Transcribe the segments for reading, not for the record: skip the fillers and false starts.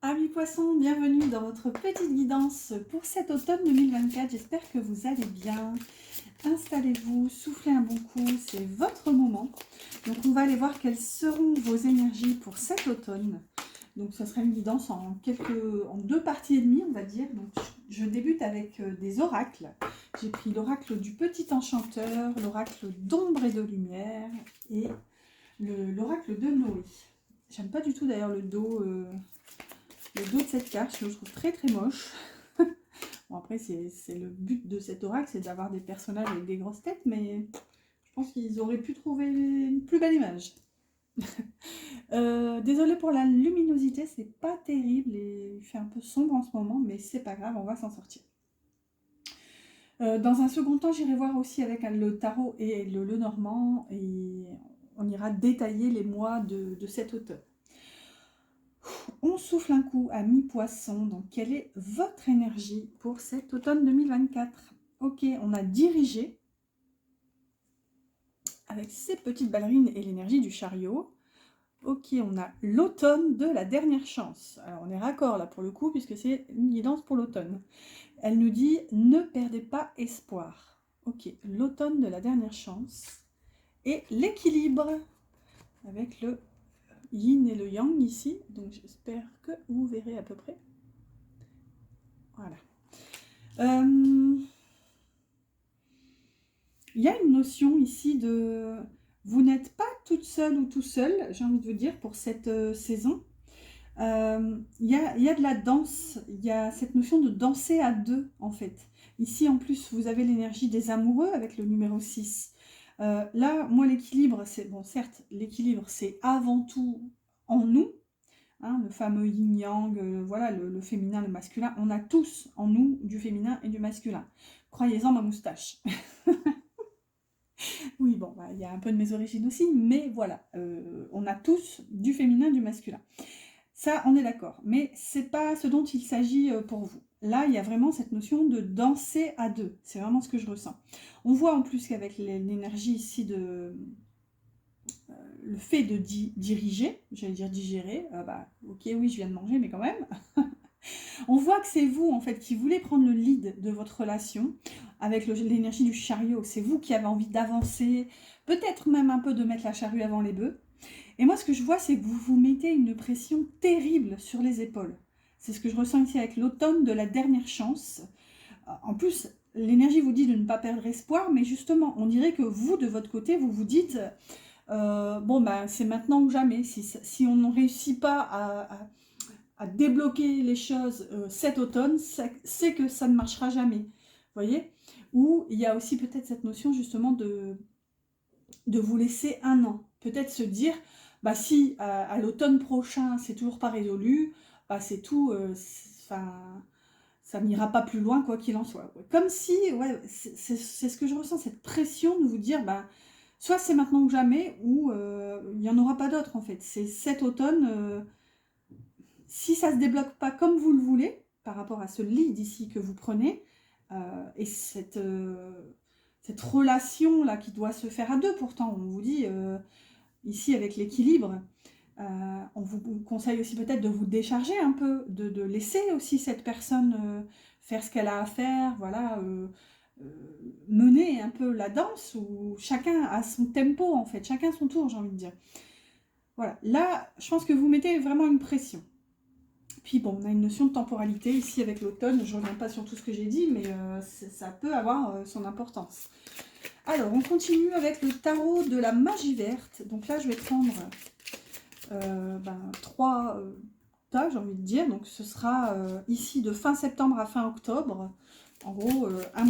Amis poissons, bienvenue dans votre petite guidance pour cet automne 2024. J'espère que vous allez bien. Installez-vous, soufflez un bon coup, c'est votre moment. Donc on va aller voir quelles seront vos énergies pour cet automne. Donc ça sera une guidance en deux parties et demie, on va dire. Donc je débute avec des oracles. J'ai pris l'oracle du petit enchanteur, l'oracle d'ombre et de lumière et l'oracle de Noé. J'aime pas du tout d'ailleurs le dos de cette carte, je le trouve très très moche. Bon, après, c'est le but de cet oracle, c'est d'avoir des personnages avec des grosses têtes, mais je pense qu'ils auraient pu trouver une plus belle image. Désolée pour la luminosité, c'est pas terrible et il fait un peu sombre en ce moment, mais c'est pas grave, on va s'en sortir. Dans un second temps, j'irai voir aussi avec le tarot et le Lenormand et on ira détailler les mois de cet automne. On souffle un coup à mi-poisson, donc quelle est votre énergie pour cet automne 2024? Ok, on a dirigé avec ses petites ballerines et l'énergie du chariot. Ok, on a l'automne de la dernière chance. Alors on est raccord là pour le coup puisque c'est une guidance pour l'automne. Elle nous dit ne perdez pas espoir. Ok, l'automne de la dernière chance. Et l'équilibre avec le yin et le yang ici. Donc j'espère que vous verrez à peu près. Voilà. Il y a une notion ici de vous n'êtes pas toute seule ou tout seul, j'ai envie de vous dire, pour cette saison. Il y a de la danse, il y a cette notion de danser à deux, en fait. Ici, en plus, vous avez l'énergie des amoureux avec le numéro 6. Là, moi, l'équilibre, c'est... Bon, certes, l'équilibre, c'est avant tout en nous, hein, le fameux yin-yang, voilà, le féminin, le masculin. On a tous en nous du féminin et du masculin. Croyez-en ma moustache. Oui, bon, bah, il y a un peu de mes origines aussi, mais voilà, on a tous du féminin, du masculin. Ça, on est d'accord, mais c'est pas ce dont il s'agit pour vous. Là, il y a vraiment cette notion de danser à deux, c'est vraiment ce que je ressens. On voit en plus qu'avec l'énergie ici de... le fait de diriger, j'allais dire digérer, bah, ok, oui, je viens de manger, mais quand même... On voit que c'est vous, en fait, qui voulez prendre le lead de votre relation avec l'énergie du chariot. C'est vous qui avez envie d'avancer, peut-être même un peu de mettre la charrue avant les bœufs. Et moi, ce que je vois, c'est que vous vous mettez une pression terrible sur les épaules. C'est ce que je ressens ici avec l'automne de la dernière chance. En plus, l'énergie vous dit de ne pas perdre espoir, mais justement, on dirait que vous, de votre côté, vous vous dites... bon, ben, c'est maintenant ou jamais. Si on ne réussit pas à débloquer les choses cet automne, c'est que ça ne marchera jamais. Vous voyez? Ou il y a aussi peut-être cette notion justement de vous laisser un an. Peut-être se dire, bah si à l'automne prochain c'est toujours pas résolu, bah c'est tout, ça n'ira pas plus loin quoi qu'il en soit. Comme si, ouais, c'est ce que je ressens, cette pression de vous dire, bah soit c'est maintenant ou jamais, ou il n'y en aura pas d'autre en fait. C'est cet automne... si ça ne se débloque pas comme vous le voulez, par rapport à ce lead ici que vous prenez, et cette relation-là qui doit se faire à deux, pourtant, on vous dit, ici avec l'équilibre, on vous conseille aussi peut-être de vous décharger un peu, de laisser aussi cette personne faire ce qu'elle a à faire, voilà, mener un peu la danse, où chacun a son tempo, en fait, chacun son tour, j'ai envie de dire. Voilà, là, je pense que vous mettez vraiment une pression. Puis bon, on a une notion de temporalité ici avec l'automne, je ne reviens pas sur tout ce que j'ai dit, mais ça peut avoir son importance. Alors, on continue avec le tarot de la magie verte. Donc là, je vais prendre 3 tas, j'ai envie de dire. Donc ce sera ici de fin septembre à fin octobre. En gros, un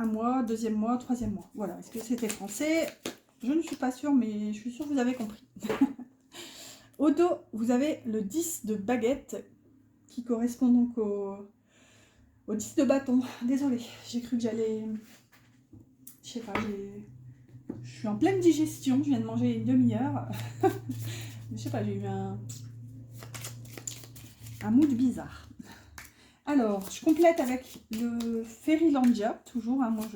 mois, deuxième mois, troisième mois. Voilà, est-ce que c'était français? Je ne suis pas sûre, mais je suis sûre que vous avez compris. Au dos, vous avez le 10 de baguette qui correspond donc au 10 de bâton. Désolée, j'ai cru que j'allais... Je sais pas, je suis en pleine digestion, je viens de manger une demi-heure. Je sais pas, j'ai eu un mood bizarre. Alors, je complète avec le Fairylandia, toujours. Hein, moi,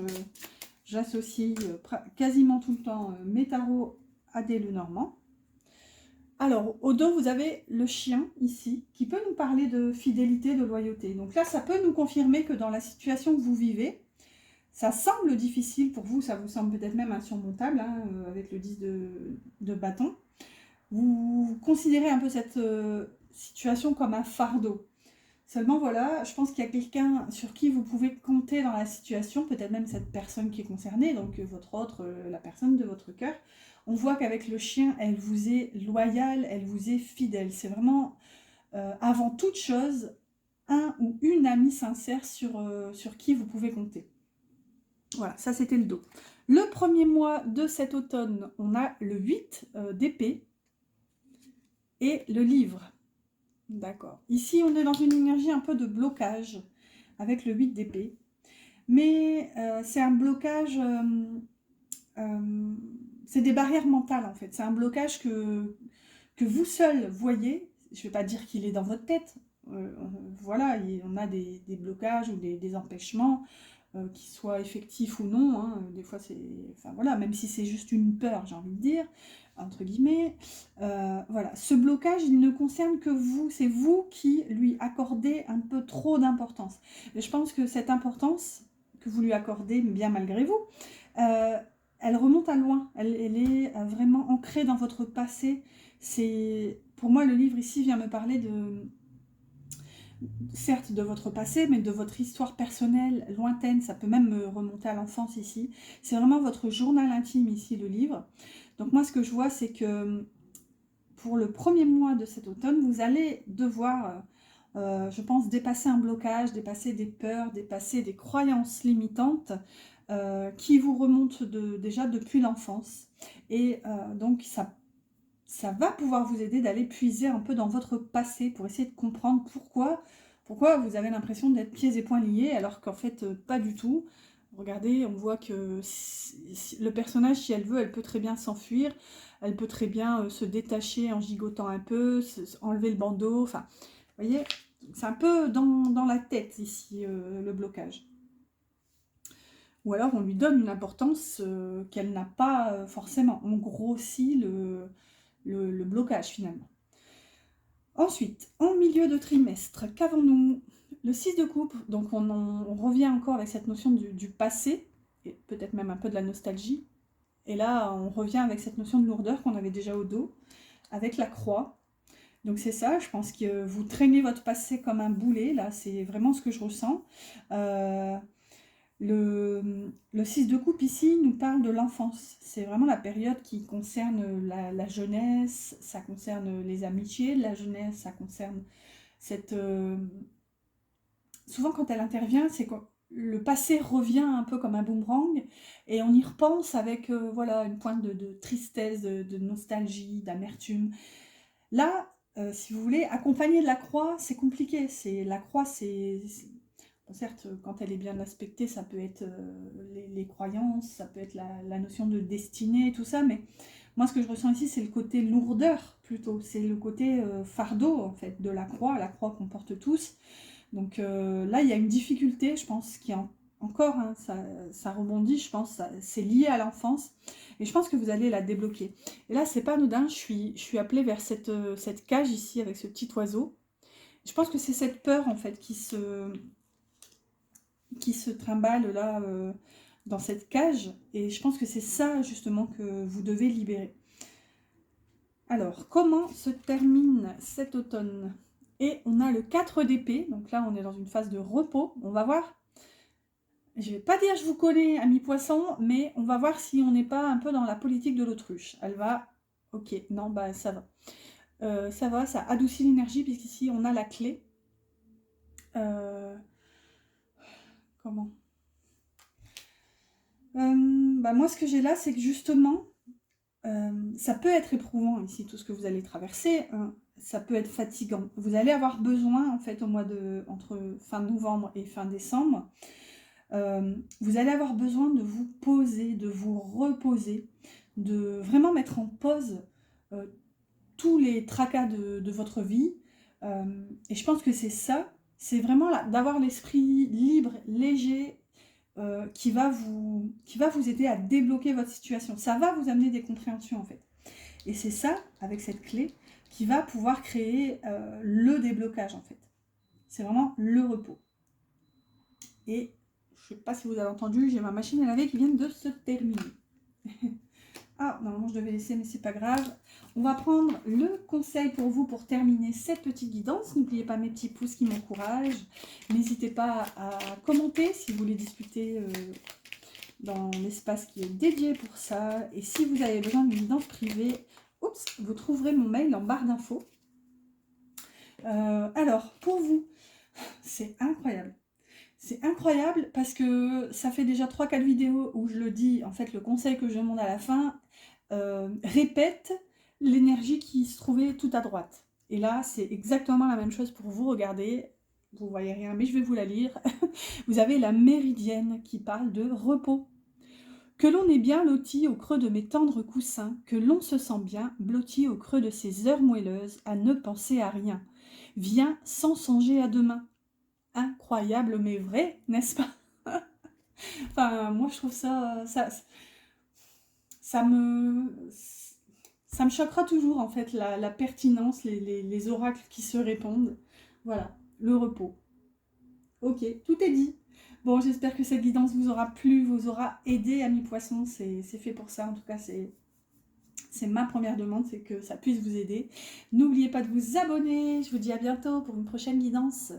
j'associe quasiment tout le temps mes tarots à des Lenormand. Alors, au dos, vous avez le chien, ici, qui peut nous parler de fidélité, de loyauté. Donc là, ça peut nous confirmer que dans la situation que vous vivez, ça semble difficile pour vous, ça vous semble peut-être même insurmontable, hein, avec le 10 de bâton. Vous considérez un peu cette situation comme un fardeau. Seulement, voilà, je pense qu'il y a quelqu'un sur qui vous pouvez compter dans la situation, peut-être même cette personne qui est concernée, donc votre autre, la personne de votre cœur. On voit qu'avec le chien, elle vous est loyale, elle vous est fidèle. C'est vraiment, avant toute chose, un ou une amie sincère sur qui vous pouvez compter. Voilà, ça c'était le dos. Le premier mois de cet automne, on a le 8 d'épée et le livre. D'accord. Ici, on est dans une énergie un peu de blocage avec le 8 d'épée. Mais c'est un blocage, c'est des barrières mentales en fait. C'est un blocage que vous seul voyez. Je ne vais pas dire qu'il est dans votre tête. Voilà, on a des blocages ou des empêchements, qu'ils soient effectifs ou non. Hein. Des fois, c'est... Enfin voilà, même si c'est juste une peur, j'ai envie de dire, entre guillemets. Voilà, ce blocage, il ne concerne que vous. C'est vous qui lui accordez un peu trop d'importance. Et je pense que cette importance que vous lui accordez, bien malgré vous, elle remonte à loin. Elle est vraiment ancrée dans votre passé. Pour moi, le livre ici vient me parler certes de votre passé, mais de votre histoire personnelle lointaine. Ça peut même remonter à l'enfance ici. C'est vraiment votre journal intime ici, le livre. Donc moi, ce que je vois, c'est que pour le premier mois de cet automne, vous allez devoir, je pense, dépasser un blocage, dépasser des peurs, dépasser des croyances limitantes qui vous remontent déjà depuis l'enfance. Et donc, ça va pouvoir vous aider d'aller puiser un peu dans votre passé pour essayer de comprendre pourquoi vous avez l'impression d'être pieds et poings liés alors qu'en fait pas du tout. Regardez, on voit que le personnage, si elle veut, elle peut très bien s'enfuir, elle peut très bien se détacher en gigotant un peu, enlever le bandeau, enfin, vous voyez, c'est un peu dans la tête ici, le blocage. Ou alors on lui donne une importance qu'elle n'a pas forcément. On grossit le blocage finalement. Ensuite, en milieu de trimestre, qu'avons-nous? Le 6 de coupe, donc on revient encore avec cette notion du passé, et peut-être même un peu de la nostalgie. Et là, on revient avec cette notion de lourdeur qu'on avait déjà au dos, avec la croix. Donc c'est ça, je pense que vous traînez votre passé comme un boulet, là, c'est vraiment ce que je ressens. Le 6 de coupe ici nous parle de l'enfance. C'est vraiment la période qui concerne la jeunesse, ça concerne les amitiés de la jeunesse, ça concerne cette... Souvent quand elle intervient, c'est que le passé revient un peu comme un boomerang et on y repense avec voilà, une pointe de tristesse, de nostalgie, d'amertume. Là, si vous voulez, accompagner de la croix, c'est compliqué. La croix, bon, certes, quand elle est bien aspectée, ça peut être les croyances, ça peut être la notion de destinée, tout ça, mais moi, ce que je ressens ici, c'est le côté lourdeur, plutôt. C'est le côté fardeau, en fait, de la croix qu'on porte tous. Donc là, il y a une difficulté, je pense, qui est encore, hein, ça rebondit, je pense, c'est lié à l'enfance, et je pense que vous allez la débloquer. Et là, c'est pas anodin, je suis appelée vers cette cage ici, avec ce petit oiseau. Je pense que c'est cette peur, en fait, qui se trimballe là dans cette cage. Et je pense que c'est ça justement que vous devez libérer. Alors, comment se termine cet automne? Et on a le 4 d'épée. Donc là, on est dans une phase de repos. On va voir. Je ne vais pas dire je vous connais, ami poisson, mais on va voir si on n'est pas un peu dans la politique de l'autruche. Elle va... Ok, non, bah ça va. Ça va, ça adoucit l'énergie, puisqu'ici, on a la clé. Comment bah moi, ce que j'ai là, c'est que justement, ça peut être éprouvant ici, tout ce que vous allez traverser. Ça peut être fatigant. Vous allez avoir besoin, en fait, entre fin novembre et fin décembre, vous allez avoir besoin de vous poser, de vous reposer, de vraiment mettre en pause tous les tracas de votre vie. Et je pense que c'est ça, c'est vraiment d'avoir l'esprit libre, léger, qui va vous aider à débloquer votre situation. Ça va vous amener des compréhensions en fait. Et c'est ça, avec cette clé, qui va pouvoir créer le déblocage en fait. C'est vraiment le repos. Et je ne sais pas si vous avez entendu, j'ai ma machine à laver qui vient de se terminer. Ah, normalement je devais laisser, mais c'est pas grave. On va prendre le conseil pour vous pour terminer cette petite guidance. N'oubliez pas mes petits pouces qui m'encouragent. N'hésitez pas à commenter si vous voulez discuter dans l'espace qui est dédié pour ça. Et si vous avez besoin d'une guidance privée, oups, vous trouverez mon mail en barre d'infos. Alors, pour vous, c'est incroyable. C'est incroyable parce que ça fait déjà 3-4 vidéos où je le dis, en fait, le conseil que je demande à la fin répète l'énergie qui se trouvait tout à droite. Et là, c'est exactement la même chose pour vous. Regardez, vous voyez rien, mais je vais vous la lire. Vous avez la méridienne qui parle de repos. Que l'on est bien loti au creux de mes tendres coussins, que l'on se sent bien blotti au creux de ces heures moelleuses, à ne penser à rien. Viens sans songer à demain. Incroyable mais vrai, n'est-ce pas? Enfin, moi je trouve ça me choquera toujours en fait, la pertinence, les oracles qui se répondent. Voilà, le repos. Ok, tout est dit. Bon, j'espère que cette guidance vous aura plu, vous aura aidé, amis poissons. C'est fait pour ça, en tout cas, c'est ma première demande, c'est que ça puisse vous aider. N'oubliez pas de vous abonner. Je vous dis à bientôt pour une prochaine guidance.